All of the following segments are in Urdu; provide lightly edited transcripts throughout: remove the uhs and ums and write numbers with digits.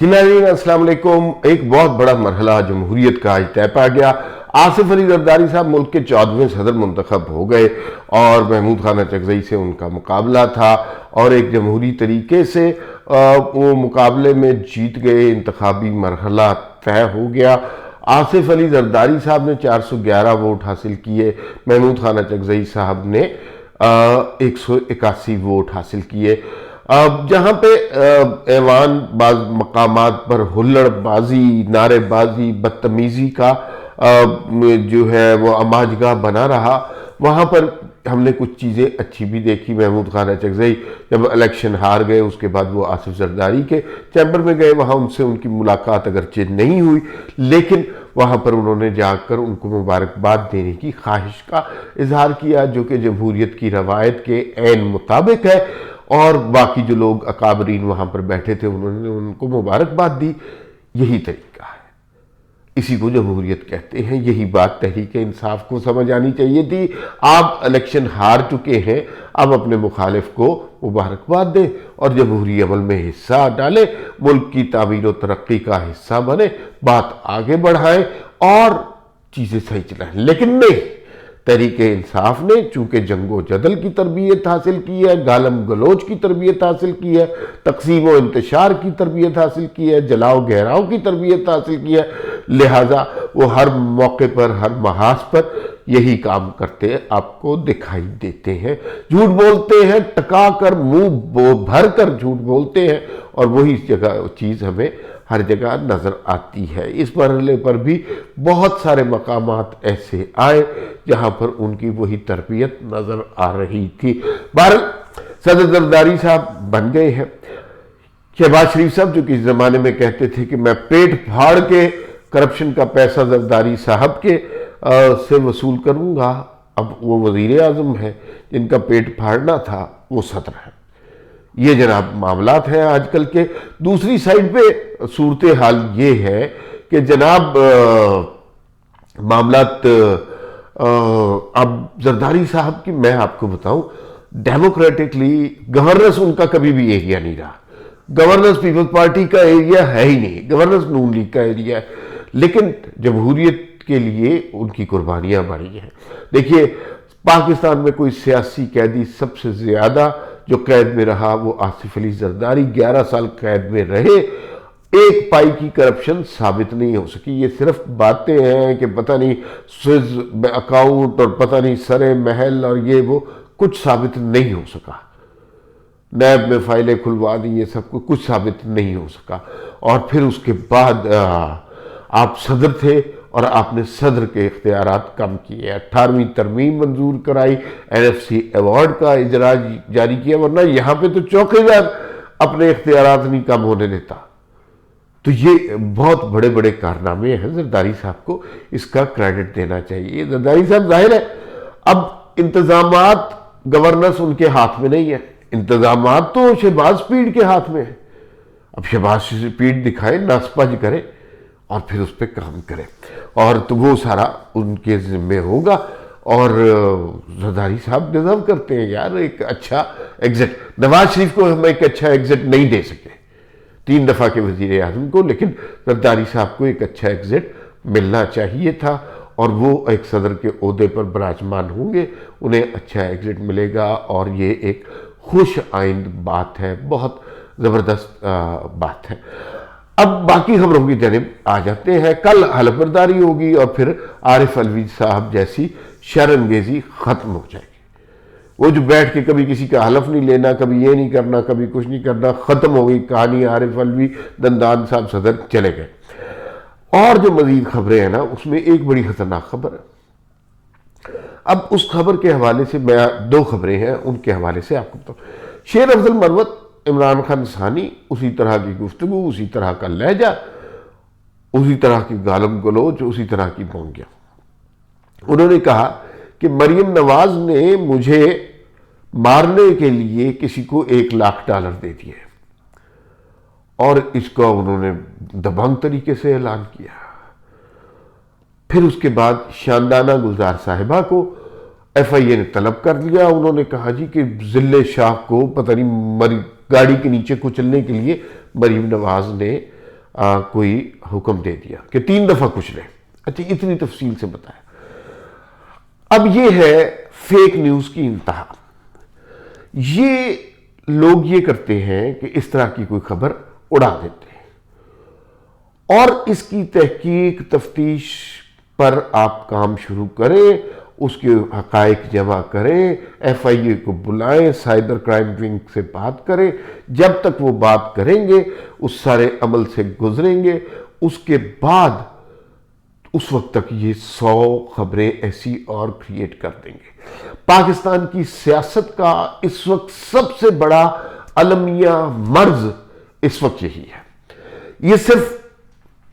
جی ناظرین السلام علیکم۔ ایک بہت بڑا مرحلہ جمہوریت کا آج طے پا گیا۔ آصف علی زرداری صاحب ملک کے 14ویں صدر منتخب ہو گئے اور محمود خان اچکزئی سے ان کا مقابلہ تھا اور ایک جمہوری طریقے سے وہ مقابلے میں جیت گئے، انتخابی مرحلہ طے ہو گیا۔ آصف علی زرداری صاحب نے 411 ووٹ حاصل کیے، محمود خان اچکزئی صاحب نے 181 ووٹ حاصل کیے۔ جہاں پہ ایوان بعض مقامات پر ہلڑ بازی، نعرے بازی، بدتمیزی کا جو ہے وہ آماجگاہ بنا رہا، وہاں پر ہم نے کچھ چیزیں اچھی بھی دیکھی۔ محمود خان اچکزئی جب الیکشن ہار گئے اس کے بعد وہ آصف زرداری کے چیمبر میں گئے، وہاں ان سے ان کی ملاقات اگرچہ نہیں ہوئی لیکن وہاں پر انہوں نے جا کر ان کو مبارکباد دینے کی خواہش کا اظہار کیا، جو کہ جمہوریت کی روایت کے عین مطابق ہے، اور باقی جو لوگ اکابرین وہاں پر بیٹھے تھے انہوں نے ان کو مبارکباد دی۔ یہی طریقہ ہے، اسی کو جمہوریت کہتے ہیں۔ یہی بات تحریک انصاف کو سمجھ آنی چاہیے تھی۔ آپ الیکشن ہار چکے ہیں، اب اپنے مخالف کو مبارکباد دیں اور جمہوری عمل میں حصہ ڈالیں، ملک کی تعمیر و ترقی کا حصہ بنیں، بات آگے بڑھائیں اور چیزیں صحیح چلائیں۔ لیکن نہیں، تحریک انصاف نے چونکہ جنگ و جدل کی تربیت حاصل کی ہے، گالم گلوچ کی تربیت حاصل کی ہے، تقسیم و انتشار کی تربیت حاصل کی ہے، جلاؤ گہراؤ کی تربیت حاصل کی ہے، لہٰذا وہ ہر موقع پر، ہر محاذ پر یہی کام کرتے آپ کو دکھائی دیتے ہیں۔ جھوٹ بولتے ہیں، ٹکا کر منہ بھر کر جھوٹ بولتے ہیں، اور وہی چیز ہمیں ہر جگہ نظر آتی ہے۔ اس مرحلے پر بھی بہت سارے مقامات ایسے آئے جہاں پر ان کی وہی تربیت نظر آ رہی تھی۔ بہرحال صدر زرداری صاحب بن گئے ہیں۔ شہباز شریف صاحب جو کہ اس زمانے میں کہتے تھے کہ میں پیٹ پھاڑ کے کرپشن کا پیسہ زرداری صاحب کے سے وصول کروں گا، اب وہ وزیر اعظم ہے، جن کا پیٹ پھاڑنا تھا وہ صدر ہے۔ یہ جناب معاملات ہیں آج کل کے۔ دوسری سائڈ پہ صورتحال یہ ہے کہ جناب معاملات اب زرداری صاحب کی میں آپ کو بتاؤں، ڈیموکریٹکلی گورننس ان کا کبھی بھی ایریا نہیں رہا۔ گورننس پیپلز پارٹی کا ایریا ہے ہی نہیں، گورننس نون لیگ کا ایریا ہے، لیکن جمہوریت کے لیے ان کی قربانیاں بڑھی ہیں۔ دیکھیے پاکستان میں کوئی سیاسی قیدی سب سے زیادہ جو قید میں رہا وہ آصف علی زرداری، 11 سال قید میں رہے، ایک پائی کی کرپشن ثابت نہیں ہو سکی۔ یہ صرف باتیں ہیں کہ پتہ نہیں سوئز اکاؤنٹ اور پتہ نہیں سرے محل اور یہ وہ، کچھ ثابت نہیں ہو سکا۔ نیب میں فائلیں کھلوا دی، یہ سب کچھ ثابت نہیں ہو سکا۔ اور پھر اس کے بعد آپ صدر تھے اور آپ نے صدر کے اختیارات کم کیے، 18ویں ترمیم منظور کرائی، NFC ایوارڈ کا اجرا جاری کیا، ورنہ یہاں پہ تو چوکیدار اپنے اختیارات نہیں کم ہونے دیتا۔ تو یہ بہت بڑے بڑے کارنامے ہیں، زرداری صاحب کو اس کا کریڈٹ دینا چاہیے۔ زرداری صاحب ظاہر ہے اب انتظامات، گورننس ان کے ہاتھ میں نہیں ہے، انتظامات تو شہباز پیڑ کے ہاتھ میں ہے۔ اب شہباز پیڑ دکھائے، ناسپج کرے اور پھر اس پہ کام کرے، اور تو وہ سارا ان کے ذمہ ہوگا۔ اور زرداری صاحب ڈیزرو کرتے ہیں یار ایک اچھا ایگزٹ۔ نواز شریف کو ہم ایک اچھا ایگزٹ نہیں دے سکے، 3 دفعہ کے وزیر اعظم کو، لیکن زرداری صاحب کو ایک اچھا ایگزٹ ملنا چاہیے تھا، اور وہ ایک صدر کے عہدے پر براجمان ہوں گے، انہیں اچھا ایگزٹ ملے گا، اور یہ ایک خوش آئند بات ہے، بہت زبردست بات ہے۔ اب باقی خبروں کی جانب آ جاتے ہیں۔ کل حلف برداری ہوگی اور پھر عارف علوی صاحب جیسی شرمگیزی ختم ہو جائے گی۔ وہ جو بیٹھ کے کبھی کسی کا حلف نہیں لینا، کبھی یہ نہیں کرنا، کبھی کچھ نہیں کرنا، ختم ہو گئی کہانی۔ عارف علوی دندان صاحب صدر چلے گئے۔ اور جو مزید خبریں ہیں نا، اس میں ایک بڑی خطرناک خبر ہے۔ اب اس خبر کے حوالے سے میں 2 خبریں ہیں، ان کے حوالے سے آپ کو بتاؤں۔ شیر افضل مروت، عمران خان ثانی، اسی طرح کی گفتگو، اسی طرح کا لہجہ، اسی طرح کی گالم گلوچ، اسی طرح کی بونگیاں۔ انہوں نے کہا کہ مریم نواز نے مجھے مارنے کے لیے کسی کو $1,00,000 دے دیے، اور اس کا انہوں نے دبنگ طریقے سے اعلان کیا۔ پھر اس کے بعد شاندانہ گلزار صاحبہ کو FIA نے طلب کر لیا۔ انہوں نے کہا جی کہ ذل شاہ کو پتہ نہیں گاڑی کے نیچے کچلنے کے لیے مریم نواز نے کوئی حکم دے دیا کہ 3 دفعہ کچھ لیں. اچھا اتنی تفصیل سے بتایا. اب یہ ہے فیک نیوز کی انتہا. یہ لوگ یہ کرتے ہیں کہ اس طرح کی کوئی خبر اڑا دیتے ہیں اور اس کی تحقیق تفتیش پر آپ کام شروع کریں, اس کے حقائق جمع کریں, FIA کو بلائیں, سائبر کرائم ونگ سے بات کریں. جب تک وہ بات کریں گے اس سارے عمل سے گزریں گے, اس کے بعد اس وقت تک یہ 100 خبریں ایسی اور کریٹ کر دیں گے. پاکستان کی سیاست کا اس وقت سب سے بڑا المیہ مرض اس وقت یہی ہے. یہ صرف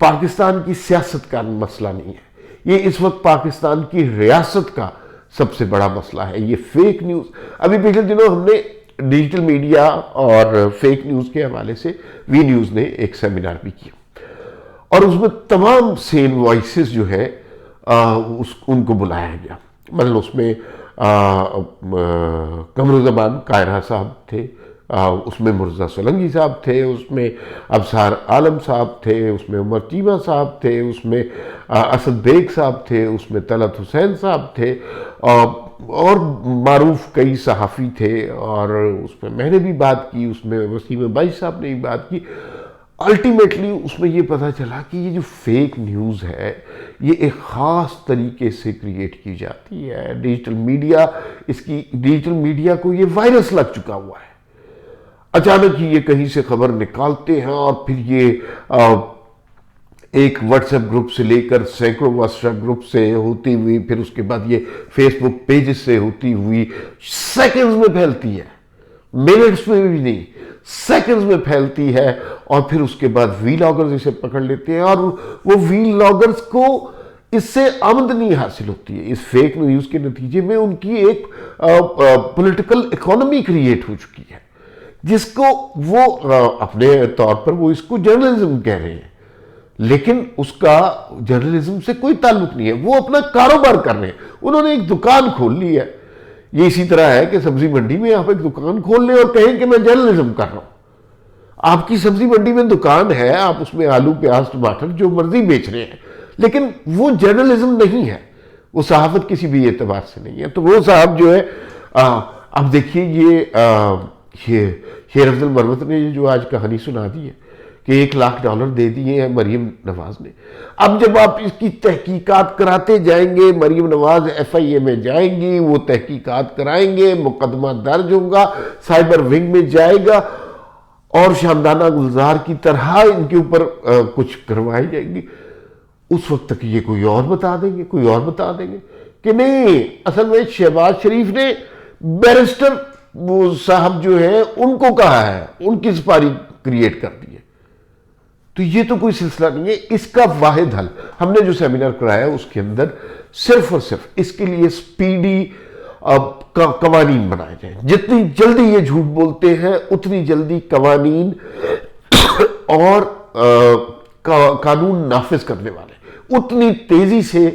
پاکستان کی سیاست کا مسئلہ نہیں ہے, یہ اس وقت پاکستان کی ریاست کا سب سے بڑا مسئلہ ہے. یہ فیک نیوز, ابھی پچھلے دنوں ہم نے ڈیجیٹل میڈیا اور فیک نیوز کے حوالے سے وی نیوز نے ایک سیمینار بھی کیا اور اس میں تمام سین وائسز جو ہے ان کو بلایا گیا. مثلا اس میں قمرالزمان قاہرہ صاحب تھے, اس میں مرزا سولنگی صاحب تھے, اس میں ابصار عالم صاحب تھے, اس میں عمر چیمہ صاحب تھے, اس میں اسد بیگ صاحب تھے, اس میں طلعت حسین صاحب تھے اور معروف کئی صحافی تھے. اور اس میں نے بھی بات کی, اس میں وسیم بائش صاحب نے بھی بات کی. الٹیمیٹلی اس میں یہ پتہ چلا کہ یہ جو فیک نیوز ہے یہ ایک خاص طریقے سے کریٹ کی جاتی ہے. ڈیجیٹل میڈیا کو یہ وائرس لگ چکا ہوا ہے. اچانک ہی یہ کہیں سے خبر نکالتے ہیں اور پھر یہ ایک واٹس ایپ گروپ سے لے کر سینکڑوں واٹس ایپ گروپ سے ہوتی ہوئی, پھر اس کے بعد یہ فیس بک پیجز سے ہوتی ہوئی سیکنڈز میں پھیلتی ہے, منٹس میں بھی نہیں, سیکنڈز میں پھیلتی ہے. اور پھر اس کے بعد وی لاگرز اسے پکڑ لیتے ہیں اور وہ وی لاگرز کو اس سے آمدنی حاصل ہوتی ہے. اس فیک نیوز کے نتیجے میں ان کی ایک پولیٹیکل اکانومی کریٹ ہو چکی ہے جس کو وہ اپنے طور پر وہ اس کو جرنلزم کہہ رہے ہیں, لیکن اس کا جرنلزم سے کوئی تعلق نہیں ہے. وہ اپنا کاروبار کر رہے ہیں, انہوں نے ایک دکان کھول لی ہے. یہ اسی طرح ہے کہ سبزی منڈی میں آپ ایک دکان کھول لیں اور کہیں کہ میں جرنلزم کر رہا ہوں. آپ کی سبزی منڈی میں دکان ہے, آپ اس میں آلو پیاز ٹماٹر جو مرضی بیچ رہے ہیں, لیکن وہ جرنلزم نہیں ہے, وہ صحافت کسی بھی اعتبار سے نہیں ہے. تو وہ صاحب جو ہے اب دیکھیے یہ شیر افضل مروت نے جو آج کہانی سنا دی ہے کہ $1,00,000 دے دیے ہیں مریم نواز نے. اب جب آپ اس کی تحقیقات کراتے جائیں گے, مریم نواز FIA میں جائیں گی, وہ تحقیقات کرائیں گے, مقدمہ درج ہوگا, سائبر ونگ میں جائے گا اور شامدانہ گلزار کی طرح ان کے اوپر کچھ کروائی جائے گی. اس وقت تک یہ کوئی اور بتا دیں گے کہ نہیں, اصل میں شہباز شریف نے بیرسٹر وہ صاحب جو ہے ان کو کہا ہے, ان کی سپاری کریٹ کر دی ہے. تو یہ تو کوئی سلسلہ نہیں ہے. اس کا واحد حل ہم نے جو سیمینار کرایا اس کے اندر صرف اور صرف اس کے لیے سپیڈی قوانین بنائے جائیں. جتنی جلدی یہ جھوٹ بولتے ہیں اتنی جلدی قوانین اور قانون نافذ کرنے والے اتنی تیزی سے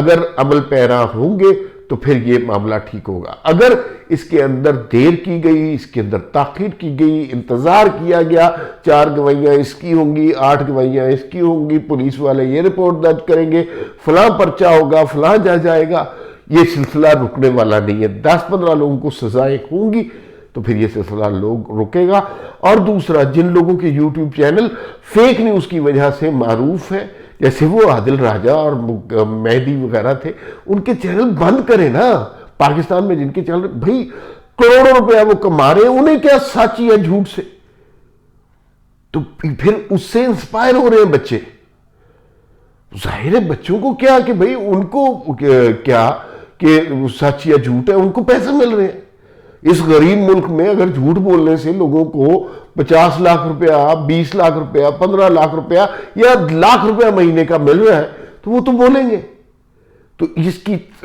اگر عمل پیرا ہوں گے تو پھر یہ معاملہ ٹھیک ہوگا. اگر اس کے اندر دیر کی گئی, اس کے اندر تاخیر کی گئی, انتظار کیا گیا, 4 گواہیاں اس کی ہوں گی, 8 گواہیاں اس کی ہوں گی, پولیس والے یہ رپورٹ درج کریں گے, فلاں پرچہ ہوگا, فلاں جج آئے گا, یہ سلسلہ رکنے والا نہیں ہے. 10-15 لوگوں کو سزائیں ہوں گی تو پھر یہ سلسلہ رکے گا. اور دوسرا, جن لوگوں کے یوٹیوب چینل فیک نیوز کی وجہ سے معروف ہے, جیسے وہ عادل راجہ اور مہدی وغیرہ تھے, ان کے چینل بند کریں نا. پاکستان میں جن کے چینل بھائی کروڑوں روپیہ وہ کما رہے ہیں, انہیں کیا سچ یا جھوٹ سے, تو پھر اس سے انسپائر ہو رہے ہیں بچے. ظاہر ہے بچوں کو کیا کہ بھائی ان کو کیا کہ سچ یا جھوٹ ہے, ان کو پیسے مل رہے ہیں. اس غریب ملک میں اگر جھوٹ بولنے سے لوگوں کو 50 لاکھ روپیہ, 20 لاکھ روپیہ, 15 لاکھ روپیہ یا لاکھ روپیہ مہینے کا مل رہا ہے تو وہ تو بولیں گے. تو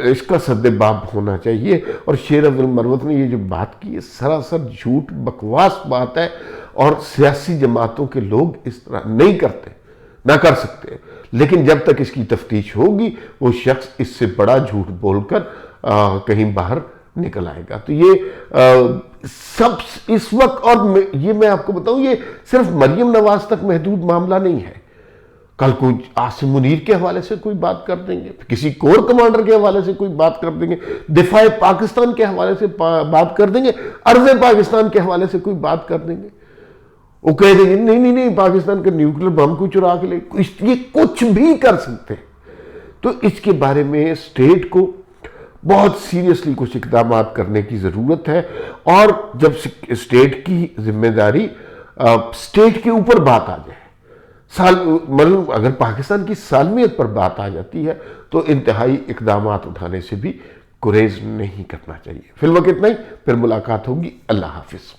اس کا سد باب ہونا چاہیے. اور شیر افضل مروت نے یہ جو بات کی ہے سراسر جھوٹ بکواس بات ہے, اور سیاسی جماعتوں کے لوگ اس طرح نہیں کرتے, نہ کر سکتے. لیکن جب تک اس کی تفتیش ہوگی وہ شخص اس سے بڑا جھوٹ بول کر کہیں باہر نکل آئے گا. تو یہ سب اس وقت, اور یہ میں آپ کو بتاؤں, یہ صرف مریم نواز تک محدود معاملہ نہیں ہے. کل کوئی عاصم منیر کے حوالے سے کوئی بات کر دیں گے، کسی کور کمانڈر کے حوالے سے کوئی بات کر دیں گے، دفاع پاکستان کے حوالے سے بات کر دیں گے، ارض پاکستان کے حوالے سے کوئی بات کر دیں گے، وہ کہہ دیں گے نہیں پاکستان کا نیوکلیر بم کو چرا کے لے، یہ کچھ بھی کر سکتے ہیں۔ تو اس کے بارے میں اسٹیٹ کو بہت سیریسلی کچھ اقدامات کرنے کی ضرورت ہے، اور جب اسٹیٹ کی ذمہ داری اسٹیٹ کے اوپر بات آ جائے، مطلب اگر پاکستان کی سالمیت پر بات آ جاتی ہے تو انتہائی اقدامات اٹھانے سے بھی گریز نہیں کرنا چاہیے۔ فی الوقت اتنا ہی، پھر ملاقات ہوگی، اللہ حافظ۔